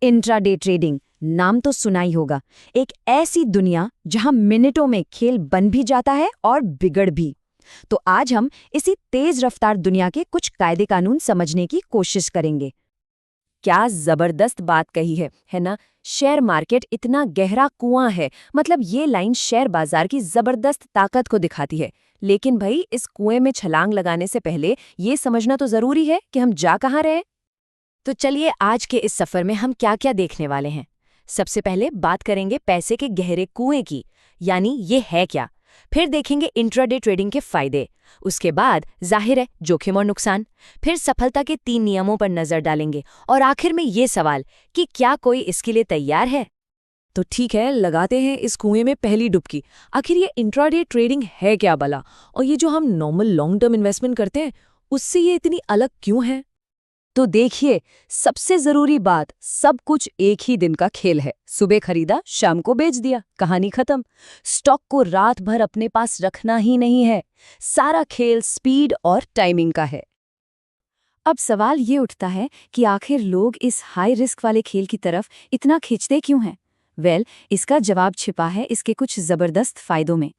Intraday trading नाम तो सुना ही होगा। एक ऐसी दुनिया जहां मिनटों में खेल बन भी जाता है और बिगड़ भी। तो आज हम इसी तेज रफ्तार दुनिया के कुछ कायदे कानून समझने की कोशिश करेंगे। क्या जबरदस्त बात कही है ना? शेयर मार्केट इतना गहरा कुआं है, मतलब ये लाइन शेयर बाजार की जबरदस्त ताकत को दिखाती है। लेकिन भाई, इस कुएं में छलांग लगाने से पहले ये समझना तो जरूरी है कि हम जा कहाँ रहे हैं। तो चलिए, आज के इस सफर में हम क्या क्या देखने वाले हैं। सबसे पहले बात करेंगे पैसे के गहरे कुएं की, यानी ये है क्या। फिर देखेंगे इंट्राडे ट्रेडिंग के फायदे। उसके बाद जाहिर है जोखिम और नुकसान। फिर सफलता के 3 नियमों पर नजर डालेंगे। और आखिर में ये सवाल कि क्या कोई इसके लिए तैयार है। तो ठीक है, लगाते हैं इस कुएं में पहली डुबकी। आखिर ये इंट्राडे ट्रेडिंग है क्या भला, और ये जो हम नॉर्मल लॉन्ग टर्म इन्वेस्टमेंट करते हैं उससे ये इतनी अलग क्यों है? तो देखिए, सबसे जरूरी बात, सब कुछ एक ही दिन का खेल है। सुबह खरीदा, शाम को बेच दिया, कहानी खत्म। स्टॉक को रात भर अपने पास रखना ही नहीं है। सारा खेल स्पीड और टाइमिंग का है। अब सवाल ये उठता है कि आखिर लोग इस हाई रिस्क वाले खेल की तरफ इतना खींचते क्यों हैं? इसका जवाब छिपा है इसके कुछ जबरदस्त फायदों में।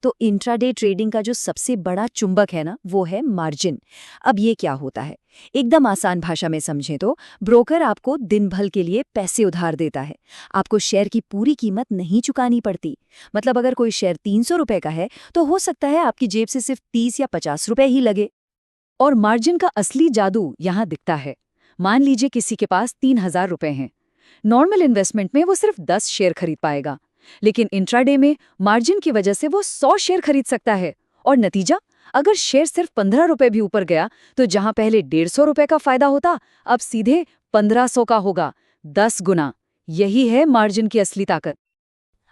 तो इंट्राडे ट्रेडिंग का जो सबसे बड़ा चुंबक है ना, वो है मार्जिन। अब ये क्या होता है? एकदम आसान भाषा में समझें तो ब्रोकर आपको दिन भर के लिए पैसे उधार देता है। आपको शेयर की पूरी कीमत नहीं चुकानी पड़ती। मतलब अगर कोई शेयर 300 रुपए का है तो हो सकता है आपकी जेब से सिर्फ 30 या 50 रुपए ही लगे। और मार्जिन का असली जादू यहाँ दिखता है। मान लीजिए किसी के पास 3,000 रुपए हैं। नॉर्मल इन्वेस्टमेंट में वो सिर्फ 10 शेयर खरीद पाएगा, लेकिन इंट्राडे में मार्जिन की वजह से वो 100 शेयर खरीद सकता है। और नतीजा, अगर शेयर सिर्फ 15 रुपए भी ऊपर गया तो जहां पहले 150 रुपए का फायदा होता, अब सीधे 1500 का होगा। 10 गुना। यही है मार्जिन की असली ताकत।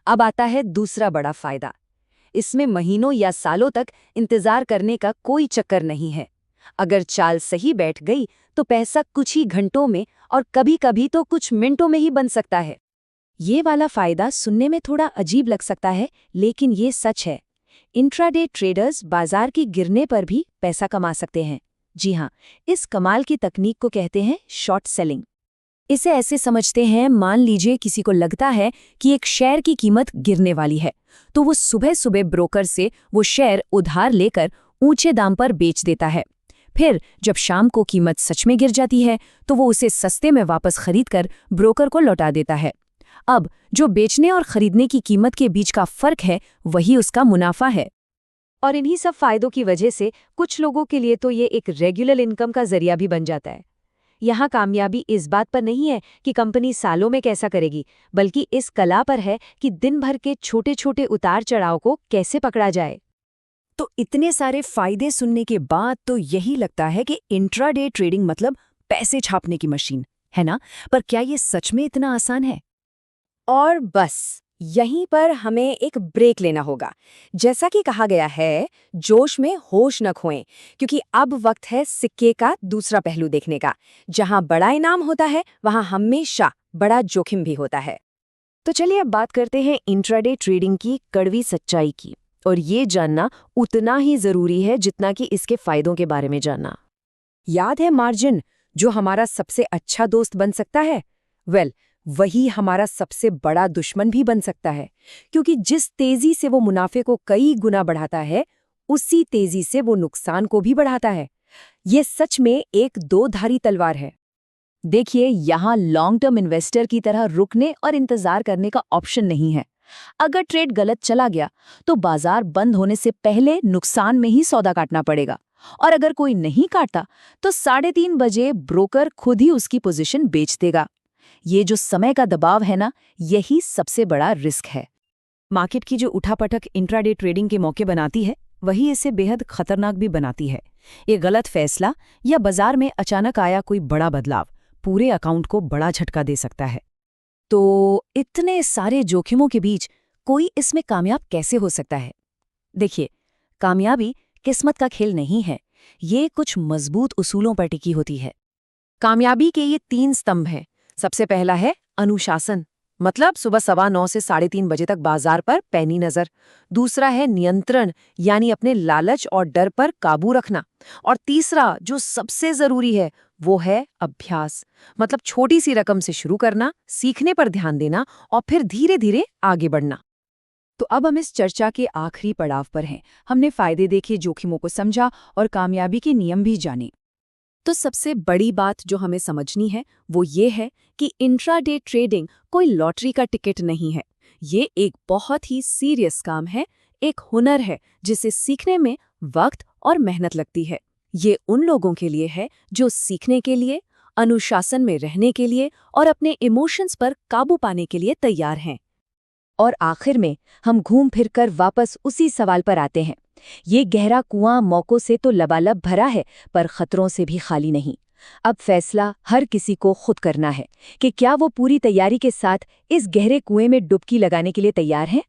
अब आता है दूसरा बड़ा फायदा। इसमें महीनों या सालों तक इंतजार करने का कोई चक्कर नहीं है। अगर चाल सही बैठ गई तो पैसा कुछ ही घंटों में और कभी-कभी तो कुछ मिनटों में ही बन सकता है। ये वाला फायदा सुनने में थोड़ा अजीब लग सकता है, लेकिन ये सच है। इंट्राडे ट्रेडर्स बाजार की गिरने पर भी पैसा कमा सकते हैं। जी हाँ, इस कमाल की तकनीक को कहते हैं शॉर्ट सेलिंग। इसे ऐसे समझते हैं, मान लीजिए किसी को लगता है कि एक शेयर की कीमत गिरने वाली है, तो वो सुबह सुबह ब्रोकर से वो शेयर उधार लेकर ऊंचे दाम पर बेच देता है। फिर जब शाम को कीमत सच में गिर जाती है तो वो उसे सस्ते में वापस खरीदकर ब्रोकर को लौटा देता है। अब जो बेचने और खरीदने की कीमत के बीच का फर्क है, वही उसका मुनाफा है। और इन्हीं सब फायदों की वजह से कुछ लोगों के लिए तो ये एक रेगुलर इनकम का जरिया भी बन जाता है। यहाँ कामयाबी इस बात पर नहीं है कि कंपनी सालों में कैसा करेगी, बल्कि इस कला पर है कि दिन भर के छोटे छोटे उतार चढ़ाव को कैसे पकड़ा जाए। तो इतने सारे फायदे सुनने के बाद तो यही लगता है कि इंट्राडे ट्रेडिंग मतलब पैसे छापने की मशीन, है ना? पर क्या ये सच में इतना आसान है? और बस यहीं पर हमें एक ब्रेक लेना होगा। जैसा कि कहा गया है, जोश में होश न खोएं, क्योंकि अब वक्त है सिक्के का दूसरा पहलू देखने का। जहां बड़ा इनाम होता है, वहां हमेशा बड़ा जोखिम भी होता है। तो चलिए अब बात करते हैं इंट्राडे ट्रेडिंग की कड़वी सच्चाई की। और ये जानना उतना ही जरूरी है जितना कि इसके फायदों के बारे में जानना। याद है मार्जिन, जो हमारा सबसे अच्छा दोस्त बन सकता है? वही हमारा सबसे बड़ा दुश्मन भी बन सकता है, क्योंकि जिस तेजी से वो मुनाफे को कई गुना बढ़ाता है, उसी तेजी से वो नुकसान को भी बढ़ाता है। ये सच में एक दो-धारी तलवार है। देखिए, यहाँ लॉन्ग टर्म इन्वेस्टर की तरह रुकने और इंतजार करने का ऑप्शन नहीं है। अगर ट्रेड गलत चला गया तो बाजार बंद होने से पहले नुकसान में ही सौदा काटना पड़ेगा। और अगर कोई नहीं काटता तो 3:30 बजे ब्रोकर खुद ही उसकी पोजीशन बेच देगा। ये जो समय का दबाव है ना, यही सबसे बड़ा रिस्क है। मार्केट की जो उठापटक इंट्राडे ट्रेडिंग के मौके बनाती है, वही इसे बेहद खतरनाक भी बनाती है। ये गलत फैसला या बाजार में अचानक आया कोई बड़ा बदलाव पूरे अकाउंट को बड़ा झटका दे सकता है। तो इतने सारे जोखिमों के बीच कोई इसमें कामयाब कैसे हो सकता है? देखिए, कामयाबी किस्मत का खेल नहीं है, ये कुछ मजबूत उसूलों पर टिकी होती है। कामयाबी के ये 3 स्तंभ हैं। सबसे पहला है अनुशासन, मतलब सुबह 9:15 से 3:30 बजे तक बाजार पर पैनी नजर। दूसरा है नियंत्रण, यानी अपने लालच और डर पर काबू रखना। और तीसरा, जो सबसे जरूरी है, वो है अभ्यास। मतलब छोटी सी रकम से शुरू करना, सीखने पर ध्यान देना और फिर धीरे धीरे आगे बढ़ना। तो अब हम इस चर्चा के आखिरी पड़ाव पर हैं। हमने फायदे देखे, जोखिमों को समझा और कामयाबी के नियम भी जाने। तो सबसे बड़ी बात जो हमें समझनी है वो ये है कि इंट्राडे ट्रेडिंग कोई लॉटरी का टिकट नहीं है। ये एक बहुत ही सीरियस काम है, एक हुनर है जिसे सीखने में वक्त और मेहनत लगती है। ये उन लोगों के लिए है जो सीखने के लिए, अनुशासन में रहने के लिए और अपने इमोशंस पर काबू पाने के लिए तैयार हैं। और आखिर में हम घूम फिर कर वापस उसी सवाल पर आते हैं। ये गहरा कुआं मौकों से तो लबालब भरा है, पर खतरों से भी खाली नहीं। अब फैसला हर किसी को खुद करना है कि क्या वो पूरी तैयारी के साथ इस गहरे कुएं में डुबकी लगाने के लिए तैयार हैं।